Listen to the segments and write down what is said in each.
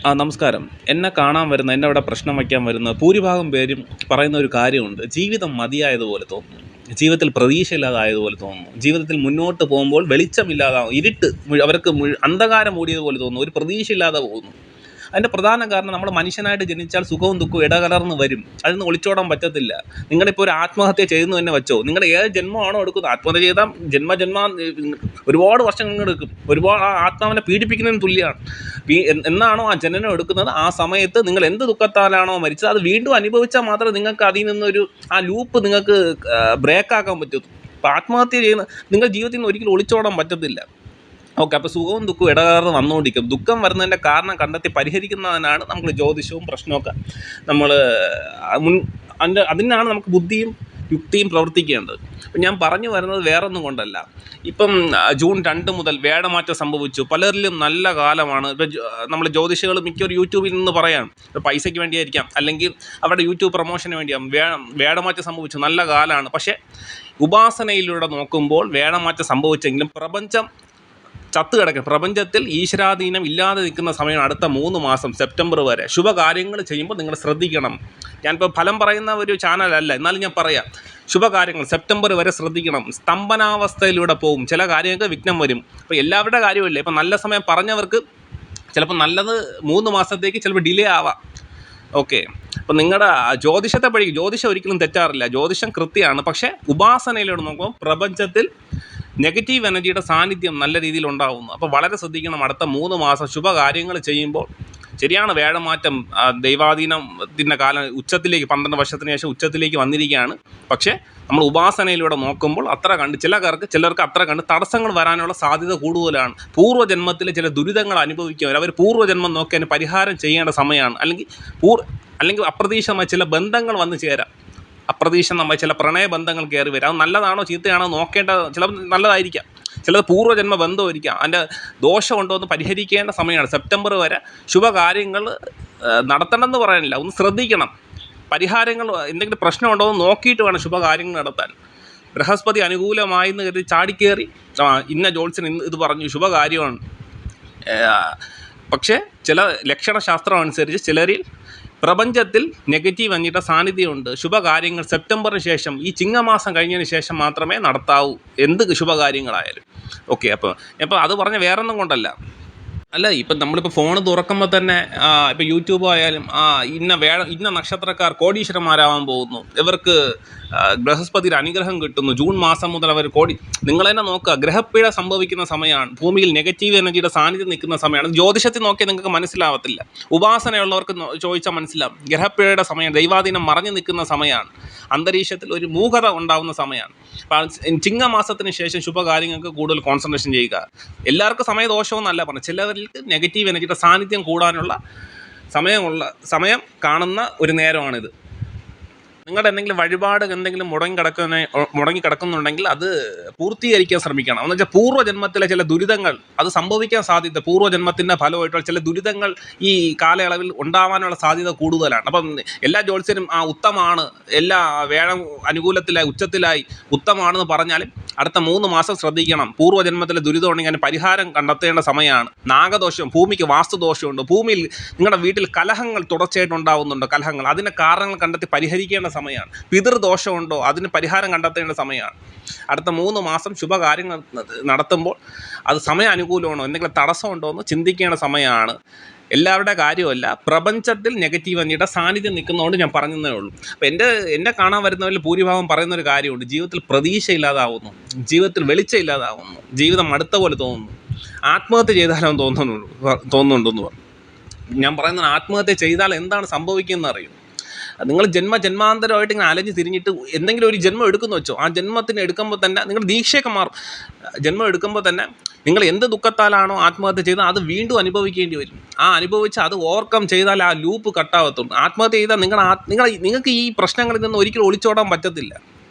നമസ്കാരം. എന്നെ കാണാൻ വരുന്ന, എന്നെ അവിടെ പ്രശ്നം വയ്ക്കാൻ വരുന്ന ഭൂരിഭാഗം പേരും പറയുന്ന ഒരു കാര്യമുണ്ട്. ജീവിതം മതിയായതുപോലെ തോന്നുന്നു. ജീവിതത്തിൽ പ്രതീക്ഷയില്ലാതായതുപോലെ തോന്നുന്നു. ജീവിതത്തിൽ മുന്നോട്ട് പോകുമ്പോൾ വെളിച്ചമില്ലാതാവും. ഇരുട്ട് അവർക്ക് അന്ധകാരം മൂടിയതുപോലെ തോന്നുന്നു. ഒരു പ്രതീക്ഷയില്ലാതെ പോകുന്നു. അതിൻ്റെ പ്രധാന കാരണം നമ്മൾ മനുഷ്യനായിട്ട് ജനിച്ചാൽ സുഖവും ദുഃഖവും ഇടകലർന്ന് വരും. അതിൽ നിന്ന് ഒളിച്ചോടാൻ പറ്റത്തില്ല. നിങ്ങളിപ്പോൾ ഒരു ആത്മഹത്യ ചെയ്യുന്നു തന്നെ വെച്ചോ, നിങ്ങൾ ഏത് ജന്മമാണോ എടുക്കുന്നത്, ആത്മഹത്യ ചെയ്താൽ ഒരുപാട് വർഷങ്ങൾ എടുക്കും. ഒരുപാട് ആ ആത്മാവിനെ പീഡിപ്പിക്കുന്നതിന് തുല്യമാണ്. എന്നാണോ ആ ജനനം എടുക്കുന്നത്, ആ സമയത്ത് നിങ്ങൾ എന്ത് ദുഃഖത്താലാണോ മരിച്ചത്, അത് വീണ്ടും അനുഭവിച്ചാൽ മാത്രമേ നിങ്ങൾക്ക് അതിൽ നിന്നൊരു ആ ലൂപ്പ് നിങ്ങൾക്ക് ബ്രേക്കാക്കാൻ പറ്റൂ. അപ്പോൾ ആത്മഹത്യ ചെയ്യുന്ന നിങ്ങൾ ജീവിതത്തിൽ നിന്ന് ഒരിക്കലും ഒളിച്ചോടാൻ പറ്റത്തില്ല. ഓക്കെ, അപ്പോൾ സുഖവും ദുഃഖവും ഇടകലർന്ന് വന്നുകൊണ്ടിരിക്കും. ദുഃഖം വരുന്നതിൻ്റെ കാരണം കണ്ടെത്തി പരിഹരിക്കുന്നതിനാണ് നമ്മൾ ജ്യോതിഷവും പ്രശ്നമൊക്കെ നമ്മൾ അതിനാണ് നമുക്ക് ബുദ്ധിയും യുക്തിയും പ്രവർത്തിക്കേണ്ടത്. അപ്പം ഞാൻ പറഞ്ഞു വരുന്നത് വേറൊന്നും കൊണ്ടല്ല. ഇപ്പം ജൂൺ 2 മുതൽ വേടമാറ്റം സംഭവിച്ചു. പലരിലും നല്ല കാലമാണ്. ഇപ്പം നമ്മൾ ജ്യോതിഷികൾ മിക്കൊരു യൂട്യൂബിൽ നിന്ന് പറയാം, പൈസയ്ക്ക് വേണ്ടിയായിരിക്കാം, അല്ലെങ്കിൽ അവരുടെ യൂട്യൂബ് പ്രൊമോഷന് വേണ്ടിയാകും. വേടമാറ്റം സംഭവിച്ചു, നല്ല കാലമാണ്. പക്ഷേ ഉപാസനയിലൂടെ നോക്കുമ്പോൾ വേടമാറ്റം സംഭവിച്ചെങ്കിലും പ്രപഞ്ചം ചത്തുകിടക്കുക, പ്രപഞ്ചത്തിൽ ഈശ്വരാധീനം ഇല്ലാതെ നിൽക്കുന്ന സമയം അടുത്ത 3 മാസം സെപ്റ്റംബർ വരെ. ശുഭകാര്യങ്ങൾ ചെയ്യുമ്പോൾ നിങ്ങൾ ശ്രദ്ധിക്കണം. ഞാനിപ്പോൾ ഫലം പറയുന്ന ഒരു ചാനലല്ല, എന്നാലും ഞാൻ പറയാം. ശുഭകാര്യങ്ങൾ സെപ്റ്റംബർ വരെ ശ്രദ്ധിക്കണം. സ്തംഭനാവസ്ഥയിലൂടെ പോകും. ചില കാര്യങ്ങൾക്ക് വിഘ്നം വരും. അപ്പോൾ എല്ലാവരുടെ കാര്യമില്ല. ഇപ്പം നല്ല സമയം പറഞ്ഞവർക്ക് ചിലപ്പോൾ നല്ലത് 3 മാസത്തേക്ക് ചിലപ്പോൾ ഡിലേ ആവാം. ഓക്കെ, അപ്പം നിങ്ങളുടെ ജ്യോതിഷത്തെ പഠിക്കും. ജ്യോതിഷം ഒരിക്കലും തെറ്റാറില്ല, ജ്യോതിഷം കൃത്യമാണ്. പക്ഷേ ഉപാസനയിലൂടെ നോക്കുമ്പോൾ പ്രപഞ്ചത്തിൽ നെഗറ്റീവ് എനർജിയുടെ സാന്നിധ്യം നല്ല രീതിയിൽ ഉണ്ടാകുന്നു. അപ്പോൾ വളരെ ശ്രദ്ധിക്കണം. അടുത്ത 3 മാസം ശുഭകാര്യങ്ങൾ ചെയ്യുമ്പോൾ ശരിയാണ്, വേഴമാറ്റം ദൈവാധീനത്തിൻ്റെ കാലം ഉച്ചത്തിലേക്ക് 12 വർഷത്തിന് ശേഷം ഉച്ചത്തിലേക്ക് വന്നിരിക്കുകയാണ്. പക്ഷേ നമ്മൾ ഉപാസനയിലൂടെ നോക്കുമ്പോൾ ചിലർക്ക് അത്ര കണ്ട് തടസ്സങ്ങൾ വരാനുള്ള സാധ്യത കൂടുതലാണ്. പൂർവ്വജന്മത്തിലെ ചില ദുരിതങ്ങൾ അനുഭവിക്കുക, അവർ പൂർവ്വജന്മം നോക്കി അതിന് പരിഹാരം ചെയ്യേണ്ട സമയമാണ്. അല്ലെങ്കിൽ അപ്രതീക്ഷിതമായ ചില ബന്ധങ്ങൾ വന്നു ചേരാം. അപ്രതീക്ഷിതമായ ചില പ്രണയബന്ധങ്ങൾ കയറി വരാം. അത് നല്ലതാണോ ചീത്തയാണോ നോക്കേണ്ടത്. ചിലത് നല്ലതായിരിക്കാം, ചിലത് പൂർവ്വജന്മ ബന്ധമായിരിക്കാം. അതിൻ്റെ ദോഷമുണ്ടോ എന്ന് പരിഹരിക്കേണ്ട സമയമാണ്. സെപ്റ്റംബർ വരെ ശുഭകാര്യങ്ങൾ നടത്തണമെന്ന് പറയാനില്ല, ഒന്ന് ശ്രദ്ധിക്കണം. പരിഹാരങ്ങൾ എന്തെങ്കിലും പ്രശ്നമുണ്ടോ എന്ന് നോക്കിയിട്ട് വേണം ശുഭകാര്യങ്ങൾ നടത്താൻ. ബൃഹസ്പതി അനുകൂലമായെന്ന് കരുതി ചാടിക്കേറി ഇന്ന ജോത്സ്യൻ ഇത് പറഞ്ഞു ശുഭകാര്യമാണ്. പക്ഷേ ചില ലക്ഷണശാസ്ത്രം അനുസരിച്ച് ചിലരിൽ പ്രപഞ്ചത്തിൽ നെഗറ്റീവ് എനർജിയുടെ സാന്നിധ്യമുണ്ട്. ശുഭകാര്യങ്ങൾ സെപ്റ്റംബറിന് ശേഷം, ഈ ചിങ്ങമാസം കഴിഞ്ഞതിന് ശേഷം മാത്രമേ നടത്താവൂ, എന്ത് ശുഭകാര്യങ്ങളായാലും. ഓക്കെ, അപ്പോൾ അത് പറഞ്ഞ വേറൊന്നും കൊണ്ടല്ല. ഇപ്പം നമ്മളിപ്പോൾ ഫോൺ തുറക്കുമ്പോൾ തന്നെ ഇപ്പോൾ യൂട്യൂബ് ആയാലും ഇന്ന നക്ഷത്രക്കാർ കോടീശ്വരന്മാരാവാൻ പോകുന്നു, ഇവർക്ക് ബൃഹസ്പതിയുടെ അനുഗ്രഹം കിട്ടുന്നു, ജൂൺ മാസം മുതൽ അവർ നിങ്ങൾ തന്നെ നോക്കുക. ഗ്രഹപ്പിഴ സംഭവിക്കുന്ന സമയമാണ്, ഭൂമിയിൽ നെഗറ്റീവ് എനർജിയുടെ സാന്നിധ്യം നിൽക്കുന്ന സമയമാണ്. ജ്യോതിഷത്തിൽ നോക്കിയാൽ നിങ്ങൾക്ക് മനസ്സിലാവത്തില്ല, ഉപാസനയുള്ളവർക്ക് ചോദിച്ചാൽ മനസ്സിലാവും. ഗ്രഹപ്പിഴയുടെ സമയം, ദൈവാധീനം മറഞ്ഞു നിൽക്കുന്ന സമയമാണ്, അന്തരീക്ഷത്തിൽ ഒരു മൂകത ഉണ്ടാകുന്ന സമയമാണ്. അപ്പോൾ ചിങ്ങമാസത്തിന് ശേഷം ശുഭകാര്യങ്ങൾക്ക് കൂടുതൽ കോൺസെൻട്രേഷൻ ചെയ്യുക. എല്ലാവർക്കും സമയദോഷമെന്നല്ല പറഞ്ഞത്, ചിലവരിൽ നെഗറ്റീവ് എനർജിയുടെ സാന്നിധ്യം കൂടാനുള്ള സമയം കാണുന്ന ഒരു നേരമാണിത്. നിങ്ങളുടെ എന്തെങ്കിലും വഴിപാട് എന്തെങ്കിലും മുടങ്ങി കിടക്കുന്നുണ്ടെങ്കിൽ അത് പൂർത്തീകരിക്കാൻ ശ്രമിക്കണം. എന്ന് വെച്ചാൽ പൂർവ്വജന്മത്തിലെ ചില ദുരിതങ്ങൾ അത് സംഭവിക്കാൻ സാധ്യത, പൂർവ്വജന്മത്തിൻ്റെ ഫലമായിട്ടുള്ള ചില ദുരിതങ്ങൾ ഈ കാലയളവിൽ ഉണ്ടാവാനുള്ള സാധ്യത കൂടുതലാണ്. അപ്പം എല്ലാ ജ്യോത്സ്യരും ഉത്തമാണ്, എല്ലാ വേഴം അനുകൂലത്തിലായി ഉച്ചത്തിലായി ഉത്തമാണെന്ന് പറഞ്ഞാലും അടുത്ത 3 മാസം ശ്രദ്ധിക്കണം. പൂർവ്വജന്മത്തിലെ ദുരിതം ഉണ്ടെങ്കിൽ അതിന് പരിഹാരം കണ്ടെത്തേണ്ട സമയമാണ്. നാഗദോഷം, ഭൂമിക്ക് വാസ്തുദോഷമുണ്ട്, ഭൂമിയിൽ നിങ്ങളുടെ വീട്ടിൽ കലഹങ്ങൾ തുടർച്ചയായിട്ട് ഉണ്ടാകുന്നുണ്ടോ, കലഹങ്ങൾ, അതിൻ്റെ കാരണങ്ങൾ കണ്ടെത്തി പരിഹരിക്കേണ്ട സമയമാണ്. പിതൃദോഷമുണ്ടോ, അതിന് പരിഹാരം കണ്ടെത്തേണ്ട സമയമാണ്. അടുത്ത 3 മാസം ശുഭകാര്യങ്ങൾ നടത്തുമ്പോൾ അത് സമയം അനുകൂലമാണോ, എന്തെങ്കിലും തടസ്സമുണ്ടോ എന്ന് ചിന്തിക്കേണ്ട സമയമാണ്. എല്ലാവരുടെ കാര്യമല്ല, പ്രപഞ്ചത്തിൽ നെഗറ്റീവ് എനർജിയുടെ സാന്നിധ്യം നിൽക്കുന്നതുകൊണ്ട് ഞാൻ പറഞ്ഞതേ ഉള്ളൂ. അപ്പോൾ എന്നെ കാണാൻ വരുന്നവരിൽ ഭൂരിഭാഗം പറയുന്നൊരു കാര്യമുണ്ട്, ജീവിതത്തിൽ പ്രതീക്ഷയില്ലാതാവുന്നു, ജീവിതത്തിൽ വെളിച്ചമില്ലാതാവുന്നു, ജീവിതം അടുത്ത പോലെ തോന്നുന്നു, ആത്മഹത്യ ചെയ്താലും തോന്നുന്നുണ്ടെന്ന് പറഞ്ഞു. ഞാൻ പറയുന്നത്, ആത്മഹത്യ ചെയ്താൽ എന്താണ് സംഭവിക്കുന്നതെന്ന് അറിയും. നിങ്ങൾ ജന്മാന്തരമായിട്ട് ഇങ്ങനെ അലഞ്ഞ് തിരിഞ്ഞിട്ട് എന്തെങ്കിലും ഒരു ജന്മം എടുക്കുന്നു വെച്ചോ, ആ ജന്മത്തിന് എടുക്കുമ്പോൾ തന്നെ നിങ്ങൾ ദീക്ഷയൊക്കെ മാറും. ജന്മം എടുക്കുമ്പോൾ തന്നെ നിങ്ങൾ എന്ത് ദുഃഖത്താലാണോ ആത്മഹത്യ ചെയ്താൽ അത് വീണ്ടും അനുഭവിക്കേണ്ടി വരും. അനുഭവിച്ച് അത് ഓവർകം ചെയ്താൽ ആ ലൂപ്പ് കട്ടാവത്തുള്ളൂ. ആത്മഹത്യ ചെയ്താൽ നിങ്ങൾക്ക് ഈ പ്രശ്നങ്ങളിൽ നിന്ന് ഒരിക്കലും ഒളിച്ചോടാൻ പറ്റത്തില്ല.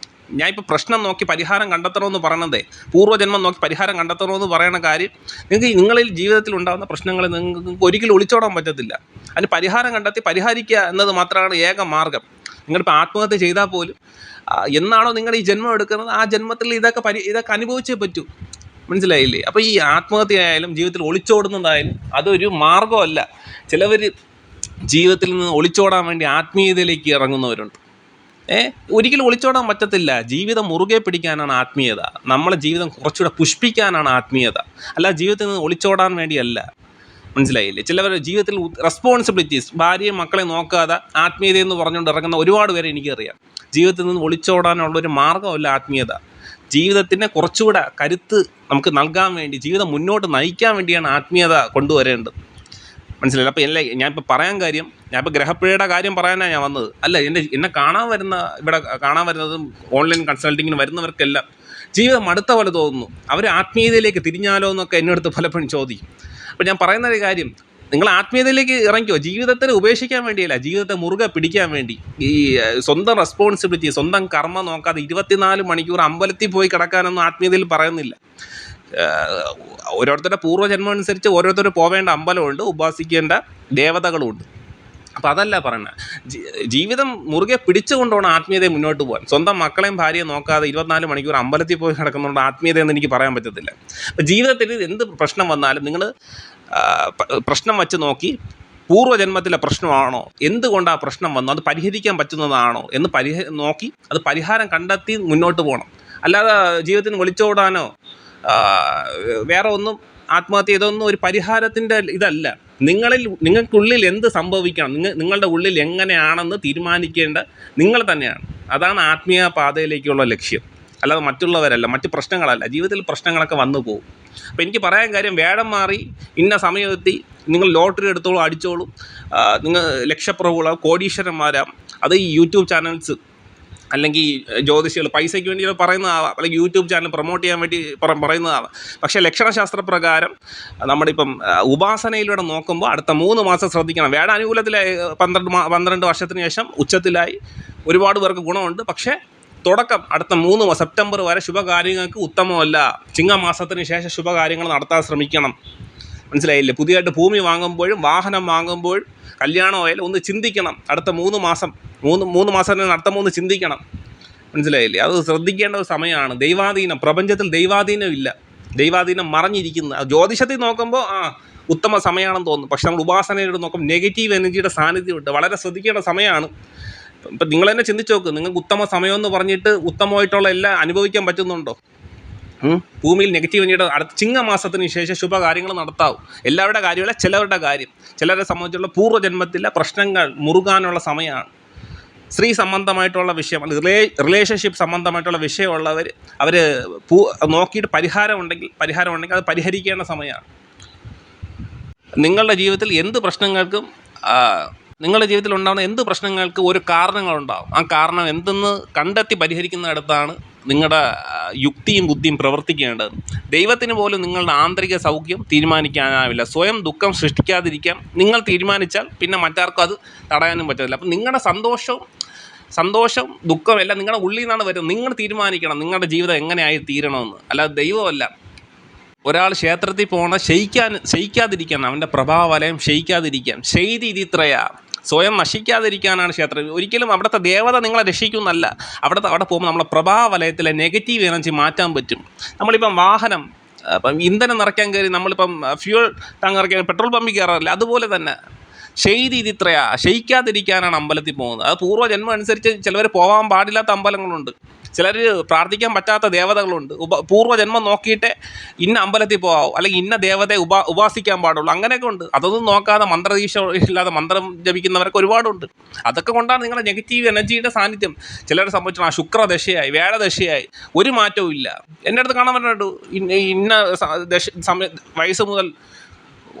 ഞാൻ ഇപ്പോൾ പ്രശ്നം നോക്കി പരിഹാരം കണ്ടെത്തണമെന്ന് പറയണതേ, പൂർവ്വജന്മം നോക്കി പരിഹാരം കണ്ടെത്തണമെന്ന് പറയുന്ന കാര്യം, നിങ്ങളിൽ ജീവിതത്തിൽ ഉണ്ടാകുന്ന പ്രശ്നങ്ങളിൽ നിങ്ങൾക്ക് ഒരിക്കലും ഒളിച്ചോടാൻ പറ്റത്തില്ല. അതിന് പരിഹാരം കണ്ടെത്തി പരിഹരിക്കുക എന്നത് മാത്രമാണ് ഏക മാർഗം. നിങ്ങളിപ്പോൾ ആത്മഹത്യ ചെയ്താൽ പോലും എന്നാണോ നിങ്ങൾ ഈ ജന്മം എടുക്കുന്നത്, ആ ജന്മത്തിൽ ഇതൊക്കെ അനുഭവിച്ചേ പറ്റൂ. മനസ്സിലായില്ലേ? അപ്പോൾ ഈ ആത്മഹത്യ ആയാലും ജീവിതത്തിൽ ഒളിച്ചോടുന്നതായാലും അതൊരു മാർഗ്ഗമല്ല. ചിലവർ ജീവിതത്തിൽ നിന്ന് ഒളിച്ചോടാൻ വേണ്ടി ആത്മീയതയിലേക്ക് ഇറങ്ങുന്നവരുണ്ട്. ഒരിക്കലും ഒളിച്ചോടാൻ പറ്റത്തില്ല. ജീവിതം മുറുകെ പിടിക്കാനാണ് ആത്മീയത. നമ്മളെ ജീവിതം കുറച്ചുകൂടെ പുഷ്പിക്കാനാണ് ആത്മീയത, അല്ല ജീവിതത്തിൽ നിന്ന് ഒളിച്ചോടാൻ വേണ്ടിയല്ല. മനസ്സിലായില്ലേ? ചിലവർ ജീവിതത്തിൽ റെസ്പോൺസിബിലിറ്റീസ്, ഭാര്യയും മക്കളെ നോക്കാതെ ആത്മീയത എന്ന് പറഞ്ഞുകൊണ്ട് ഇറങ്ങുന്ന ഒരുപാട് പേരെ എനിക്കറിയാം. ജീവിതത്തിൽ നിന്ന് ഒളിച്ചോടാനുള്ളൊരു മാർഗ്ഗമല്ല ആത്മീയത. ജീവിതത്തിനെ കുറച്ചുകൂടെ കരുത്ത് നമുക്ക് നൽകാൻ വേണ്ടി, ജീവിതം മുന്നോട്ട് നയിക്കാൻ വേണ്ടിയാണ് ആത്മീയത കൊണ്ടുവരേണ്ടത്. മനസ്സിലായില്ല? അപ്പോൾ ഞാനിപ്പോൾ പറയാൻ കാര്യം, ഞാനിപ്പോൾ ഗ്രഹപ്പിഴയുടെ കാര്യം പറയാനാണ് ഞാൻ വന്നത്. അല്ല, എന്നെ ഇവിടെ കാണാൻ വരുന്നതും ഓൺലൈൻ കൺസൾട്ടിങ്ങിന് വരുന്നവർക്കെല്ലാം ജീവിതം മടുത്ത പോലെ തോന്നുന്നു. അവർ ആത്മീയതയിലേക്ക് തിരിഞ്ഞാലോ എന്നൊക്കെ എന്നോട് പലപ്പോഴും ചോദിക്കും. അപ്പോൾ ഞാൻ പറയുന്നൊരു കാര്യം, നിങ്ങൾ ആത്മീയതയിലേക്ക് ഇറങ്ങിക്കോ. ജീവിതത്തെ ഉപേക്ഷിക്കാൻ വേണ്ടിയല്ല, ജീവിതത്തെ മുറുകെ പിടിക്കാൻ വേണ്ടി. ഈ സ്വന്തം റെസ്പോൺസിബിലിറ്റി, സ്വന്തം കർമ്മം നോക്കാതെ 24 മണിക്കൂർ അമ്പലത്തിൽ പോയി കിടക്കാനൊന്നും ആത്മീയതയിൽ പറയുന്നില്ല. ഓരോരുത്തരുടെ പൂർവ്വജന്മം അനുസരിച്ച് ഓരോരുത്തർ പോവേണ്ട അമ്പലമുണ്ട്, ഉപാസിക്കേണ്ട ദേവതകളുമുണ്ട്. അപ്പോൾ അതല്ല പറയുന്നത്. ജീവിതം മുറുകെ പിടിച്ചുകൊണ്ടാണ് ആത്മീയതയെ മുന്നോട്ട് പോകാൻ. സ്വന്തം മക്കളെയും ഭാര്യയും നോക്കാതെ 24 മണിക്കൂർ അമ്പലത്തിൽ പോയി കിടക്കുന്നതുകൊണ്ട് ആത്മീയതയെന്ന് എനിക്ക് പറയാൻ പറ്റത്തില്ല. അപ്പോൾ ജീവിതത്തിൽ എന്ത് പ്രശ്നം വന്നാലും നിങ്ങൾ പ്രശ്നം വച്ച് നോക്കി, പൂർവ്വജന്മത്തിലെ പ്രശ്നമാണോ, എന്തുകൊണ്ടാണ് പ്രശ്നം വന്നു, അത് പരിഹരിക്കാൻ പറ്റുന്നതാണോ എന്ന് നോക്കി അത് പരിഹാരം കണ്ടെത്തി മുന്നോട്ട് പോകണം. അല്ലാതെ ജീവിതത്തിന് ഒളിച്ചോടാനോ വേറെ ഒന്നും, ആത്മഹത്യ ഇതൊന്നും ഒരു പരിഹാരത്തിൻ്റെ ഇതല്ല. നിങ്ങൾക്കുള്ളിൽ എന്ത് സംഭവിക്കണം, നിങ്ങളുടെ ഉള്ളിൽ എങ്ങനെയാണെന്ന് തീരുമാനിക്കേണ്ട നിങ്ങൾ തന്നെയാണ്. അതാണ് ആത്മീയ പാതയിലേക്കുള്ള ലക്ഷ്യം, അല്ലാതെ മറ്റുള്ളവരല്ല, മറ്റ് പ്രശ്നങ്ങളല്ല. ജീവിതത്തിൽ പ്രശ്നങ്ങളൊക്കെ വന്നു പോകും. അപ്പോൾ എനിക്ക് പറയാൻ കാര്യം, വേടം മാറി ഇന്ന സമയമെത്തി നിങ്ങൾ ലോട്ടറി എടുത്തോളൂ, അടിച്ചോളൂ, നിങ്ങൾ ലക്ഷപ്രഭുകളാവും, കോടീശ്വരന്മാരാം. അത് ഈ യൂട്യൂബ് ചാനൽസ് അല്ലെങ്കിൽ ജ്യോതിഷികൾ പൈസയ്ക്ക് വേണ്ടി പറയുന്നതാവാം, അല്ലെങ്കിൽ യൂട്യൂബ് ചാനൽ പ്രൊമോട്ട് ചെയ്യാൻ വേണ്ടി പറയുന്നതാവാം. പക്ഷേ ലക്ഷണശാസ്ത്രപ്രകാരം നമ്മുടെ ഇപ്പം ഉപാസനയിലൂടെ നോക്കുമ്പോൾ അടുത്ത 3 മാസം ശ്രദ്ധിക്കണം. വേട അനുകൂലത്തിലായി 12 വർഷത്തിന് ശേഷം ഉച്ചത്തിലായി, ഒരുപാട് പേർക്ക് ഗുണമുണ്ട്. പക്ഷേ തുടക്കം അടുത്ത 3 സെപ്റ്റംബർ വരെ ശുഭകാര്യങ്ങൾക്ക് ഉത്തമമല്ല. ചിങ്ങമാസത്തിന് ശേഷം ശുഭകാര്യങ്ങൾ നടത്താൻ ശ്രമിക്കണം. മനസ്സിലായില്ലേ? പുതിയതായിട്ട് ഭൂമി വാങ്ങുമ്പോഴും വാഹനം വാങ്ങുമ്പോഴും കല്യാണമായാലും ഒന്ന് ചിന്തിക്കണം. അടുത്ത 3 മാസം അടുത്ത 3 ചിന്തിക്കണം. മനസ്സിലായില്ലേ? അത് ശ്രദ്ധിക്കേണ്ട ഒരു സമയമാണ്. ദൈവാധീനം, പ്രപഞ്ചത്തിൽ ദൈവാധീനം ഇല്ല, ദൈവാധീനം മറഞ്ഞിരിക്കുന്ന. ജ്യോതിഷത്തിൽ നോക്കുമ്പോൾ ഉത്തമ സമയമാണെന്ന് തോന്നുന്നു. പക്ഷെ നമ്മൾ ഉപാസനയോട് നോക്കുമ്പോൾ നെഗറ്റീവ് എനർജിയുടെ സാന്നിധ്യമുണ്ട്. വളരെ ശ്രദ്ധിക്കേണ്ട സമയമാണ്. ഇപ്പം നിങ്ങൾ തന്നെ ചിന്തിച്ച് നോക്ക്, നിങ്ങൾക്ക് ഉത്തമ സമയമെന്ന് പറഞ്ഞിട്ട് ഉത്തമമായിട്ടുള്ള എല്ലാം അനുഭവിക്കാൻ പറ്റുന്നുണ്ടോ? ഭൂമിയിൽ നെഗറ്റീവ് എനർജിയുടെ അടുത്ത ചിങ്ങമാസത്തിന് ശേഷം ശുഭകാര്യങ്ങൾ നടത്താവും. എല്ലാവരുടെ കാര്യമല്ല, ചിലവരുടെ കാര്യം. ചിലരെ സംബന്ധിച്ചുള്ള പൂർവ്വജന്മത്തിലെ പ്രശ്നങ്ങൾ മുറുകാനുള്ള സമയമാണ്. സ്ത്രീ സംബന്ധമായിട്ടുള്ള വിഷയം, റിലേഷൻഷിപ്പ് സംബന്ധമായിട്ടുള്ള വിഷയമുള്ളവർ അവർ നോക്കിയിട്ട് പരിഹാരം ഉണ്ടെങ്കിൽ അത് പരിഹരിക്കേണ്ട സമയമാണ്. നിങ്ങളുടെ ജീവിതത്തിൽ നിങ്ങളുടെ ജീവിതത്തിൽ ഉണ്ടാകുന്ന എന്ത് പ്രശ്നങ്ങൾക്ക് ഒരു കാരണങ്ങളുണ്ടാകും. ആ കാരണം എന്തെന്ന് കണ്ടെത്തി പരിഹരിക്കുന്നിടത്താണ് നിങ്ങളുടെ യുക്തിയും ബുദ്ധിയും പ്രവർത്തിക്കേണ്ടത്. ദൈവത്തിന് പോലും നിങ്ങളുടെ ആന്തരിക സൗഖ്യം തീരുമാനിക്കാനാവില്ല. സ്വയം ദുഃഖം സൃഷ്ടിക്കാതിരിക്കാൻ നിങ്ങൾ തീരുമാനിച്ചാൽ പിന്നെ മറ്റാർക്കും അത് തടയാനും പറ്റത്തില്ല. അപ്പം നിങ്ങളുടെ സന്തോഷം ദുഃഖം എല്ലാം നിങ്ങളുടെ ഉള്ളിൽ നിന്നാണ് വരുന്നത്. നിങ്ങൾ തീരുമാനിക്കണം നിങ്ങളുടെ ജീവിതം എങ്ങനെയായി തീരണമെന്ന്, അല്ലാതെ ദൈവമല്ല. ഒരാൾ ക്ഷേത്രത്തിൽ പോകണം ശയിക്കാതിരിക്കാൻ, അവൻ്റെ പ്രഭാവലയം ശയിക്കാതിരിക്കാൻ. ശൈതി ഇതിത്രയാ, സ്വയം നശിക്കാതിരിക്കാനാണ് ക്ഷേത്രം. ഒരിക്കലും അവിടുത്തെ ദേവത നിങ്ങളെ രക്ഷിക്കുമെന്നല്ല. അവിടെ പോകുമ്പോൾ നമ്മളെ പ്രഭാവലയത്തിലെ നെഗറ്റീവ് എനർജി മാറ്റാൻ പറ്റും. നമ്മളിപ്പം വാഹനം ഇന്ധനം നിറയ്ക്കാൻ കയറി, നമ്മളിപ്പം ഫ്യൂൾ ടാങ്ക് നിറയ്ക്കാൻ പെട്രോൾ പമ്പിൽ കയറാറില്ല, അതുപോലെ തന്നെ ശൈതി ഇതിത്രയാ, ശയിക്കാതിരിക്കാനാണ് അമ്പലത്തിൽ പോകുന്നത്. അത് പൂർവ്വജന്മം അനുസരിച്ച് ചിലവർ പോകാൻ പാടില്ലാത്ത അമ്പലങ്ങളുണ്ട്, ചിലർ പ്രാർത്ഥിക്കാൻ പറ്റാത്ത ദേവതകളുണ്ട്. പൂർവ്വജന്മം നോക്കിയിട്ട് ഇന്ന അമ്പലത്തിൽ പോകാവൂ, അല്ലെങ്കിൽ ഇന്ന ദേവതയെ ഉപാസിക്കാൻ പാടുള്ളൂ, അങ്ങനെയൊക്കെ ഉണ്ട്. അതൊന്നും നോക്കാതെ മന്ത്രദീക്ഷ ഇല്ലാതെ മന്ത്രം ജപിക്കുന്നവരൊക്കെ ഒരുപാടുണ്ട്. അതൊക്കെ കൊണ്ടാണ് നിങ്ങളുടെ നെഗറ്റീവ് എനർജിയുടെ സാന്നിധ്യം. ചിലരെ സംബന്ധിച്ചാൽ ശുക്രദശയായി, വേഴദശയായി, ഒരു മാറ്റവും ഇല്ല. എൻ്റെ അടുത്ത് കാണാൻ പറ്റുന്നുണ്ട്, ഇന്ന വയസ്സ് മുതൽ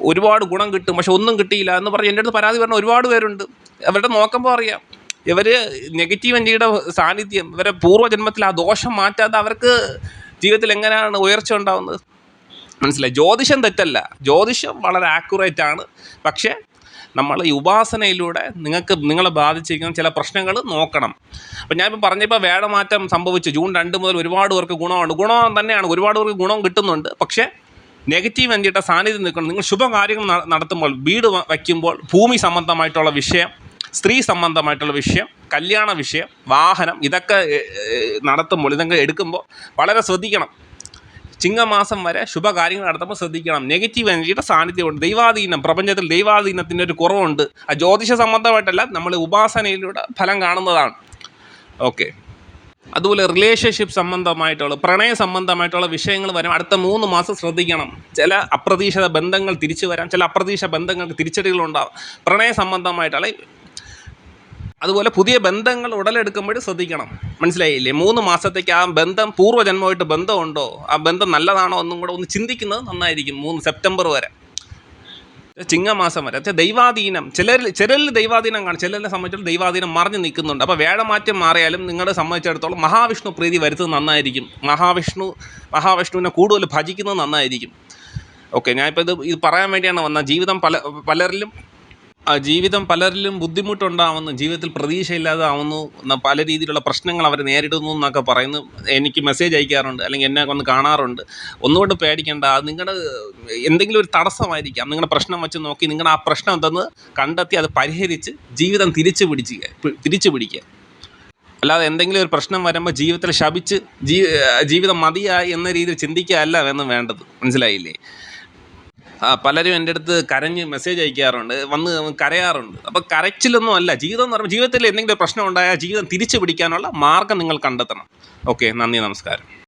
ഒരുപാട് ഗുണം കിട്ടും, പക്ഷെ ഒന്നും കിട്ടിയില്ല എന്ന് പറഞ്ഞ് എൻ്റെ അടുത്ത് പരാതി പറഞ്ഞ ഒരുപാട് പേരുണ്ട്. അവരുടെ നോക്കുമ്പോൾ അറിയാം, ഇവർ നെഗറ്റീവ് എനർജിയുടെ സാന്നിധ്യം, ഇവരെ പൂർവ്വജന്മത്തിൽ ആ ദോഷം മാറ്റാതെ അവർക്ക് ജീവിതത്തിൽ എങ്ങനെയാണ് ഉയർച്ച ഉണ്ടാകുന്നത്? മനസ്സിലായി? ജ്യോതിഷം തെറ്റല്ല, ജ്യോതിഷം വളരെ ആക്യുറേറ്റ് ആണ്. പക്ഷേ നമ്മൾ ഈ ഉപാസനയിലൂടെ നിങ്ങളെ ബാധിച്ചിരിക്കുന്ന ചില പ്രശ്നങ്ങൾ നോക്കണം. അപ്പം ഞാനിപ്പോൾ പറഞ്ഞപ്പോൾ വേടമാറ്റം സംഭവിച്ചു. ജൂൺ 2 മുതൽ ഒരുപാട് പേർക്ക് ഗുണം തന്നെയാണ്, ഒരുപാട് പേർക്ക് ഗുണം കിട്ടുന്നുണ്ട്. പക്ഷേ നെഗറ്റീവ് എനർജിയുടെ സാന്നിധ്യം നിൽക്കണം. നിങ്ങൾ ശുഭകാര്യങ്ങൾ നടത്തുമ്പോൾ, വീട് വയ്ക്കുമ്പോൾ, ഭൂമി സംബന്ധമായിട്ടുള്ള വിഷയം, സ്ത്രീ സംബന്ധമായിട്ടുള്ള വിഷയം, കല്യാണ വിഷയം, വാഹനം, ഇതൊക്കെ നടത്തുമ്പോൾ, ഇതൊക്കെ എടുക്കുമ്പോൾ വളരെ ശ്രദ്ധിക്കണം. ചിങ്ങമാസം വരെ ശുഭകാര്യങ്ങൾ നടത്തുമ്പോൾ ശ്രദ്ധിക്കണം. നെഗറ്റീവ് എനർജിയുടെ സാന്നിധ്യമുണ്ട്. ദൈവാധീനം, പ്രപഞ്ചത്തിൽ ദൈവാധീനത്തിൻ്റെ ഒരു കുറവുണ്ട്. ആ ജ്യോതിഷ സംബന്ധമായിട്ടല്ല, നമ്മൾ ഉപാസനയിലൂടെ ഫലം കാണുന്നതാണ്. ഓക്കെ. അതുപോലെ റിലേഷൻഷിപ്പ് സംബന്ധമായിട്ടുള്ള, പ്രണയ സംബന്ധമായിട്ടുള്ള വിഷയങ്ങൾ വരും. അടുത്ത 3 മാസം ശ്രദ്ധിക്കണം. ചില അപ്രതീക്ഷിത ബന്ധങ്ങൾ തിരിച്ചു വരാം, ചില അപ്രതീക്ഷിത ബന്ധങ്ങൾക്ക് തിരിച്ചടികളുണ്ടാകും. പ്രണയ സംബന്ധമായിട്ടുള്ള, അതുപോലെ പുതിയ ബന്ധങ്ങൾ ഉടലെടുക്കുമ്പോൾ ശ്രദ്ധിക്കണം. മനസ്സിലായില്ലേ? 3 മാസത്തേക്ക് ആ ബന്ധം പൂർവ്വജന്മമായിട്ട് ബന്ധമുണ്ടോ, ആ ബന്ധം നല്ലതാണോ എന്നും കൂടെ ഒന്ന് ചിന്തിക്കുന്നത് നന്നായിരിക്കും. 3 സെപ്റ്റംബർ വരെ, ചിങ്ങമാസം വരെ. ദൈവാധീനം ചിലരിൽ ദൈവാധീനം കാണും, ചിലരെ സംബന്ധിച്ചിടത്തോളം ദൈവാധീനം മറിഞ്ഞ് നിൽക്കുന്നുണ്ട്. അപ്പോൾ വേഴമാറ്റം മാറിയാലും നിങ്ങളെ സംബന്ധിച്ചിടത്തോളം മഹാവിഷ്ണു പ്രീതി വരുത്തുന്നത് നന്നായിരിക്കും. മഹാവിഷ്ണുവിനെ കൂടുതൽ ഭജിക്കുന്നത് നന്നായിരിക്കും. ഓക്കെ, ഞാനിപ്പോൾ ഇത് പറയാൻ വേണ്ടിയാണ് വന്നത്. ജീവിതം പലരിലും ബുദ്ധിമുട്ടുണ്ടാവുന്നു, ജീവിതത്തിൽ പ്രതീക്ഷയില്ലാതാവുന്നു, പല രീതിയിലുള്ള പ്രശ്നങ്ങൾ അവർ നേരിടുന്നു എന്നൊക്കെ പറയുന്നു. എനിക്ക് മെസ്സേജ് അയക്കാറുണ്ട്, അല്ലെങ്കിൽ എന്നെ വന്ന് കാണാറുണ്ട്. ഒന്നുകൊണ്ട് പേടിക്കേണ്ട, അത് നിങ്ങളുടെ എന്തെങ്കിലും ഒരു തടസ്സമായിരിക്കാം. നിങ്ങളുടെ പ്രശ്നം വെച്ച് നോക്കി നിങ്ങളുടെ ആ പ്രശ്നം എന്തെന്ന് കണ്ടെത്തി അത് പരിഹരിച്ച് ജീവിതം തിരിച്ചു പിടിക്കുക. അല്ലാതെ എന്തെങ്കിലും ഒരു പ്രശ്നം വരുമ്പോൾ ജീവിതത്തിൽ ശപിച്ച് ജീവിതം മതിയായി എന്ന രീതിയിൽ ചിന്തിക്കുകയല്ല എന്ന് വേണ്ടത്. മനസ്സിലായില്ലേ? പലരും എൻ്റെ അടുത്ത് കരഞ്ഞ് മെസ്സേജ് അയക്കാറുണ്ട്, വന്ന് കരയാറുണ്ട്. അപ്പോൾ കരച്ചിലൊന്നും അല്ല. ജീവിതം എന്ന് പറയുമ്പോൾ ജീവിതത്തിൽ എന്തെങ്കിലും പ്രശ്നം ഉണ്ടായാൽ ജീവിതം തിരിച്ചു പിടിക്കാനുള്ള മാർഗ്ഗം നിങ്ങൾ കണ്ടെത്തണം. ഓക്കെ, നന്ദി, നമസ്കാരം.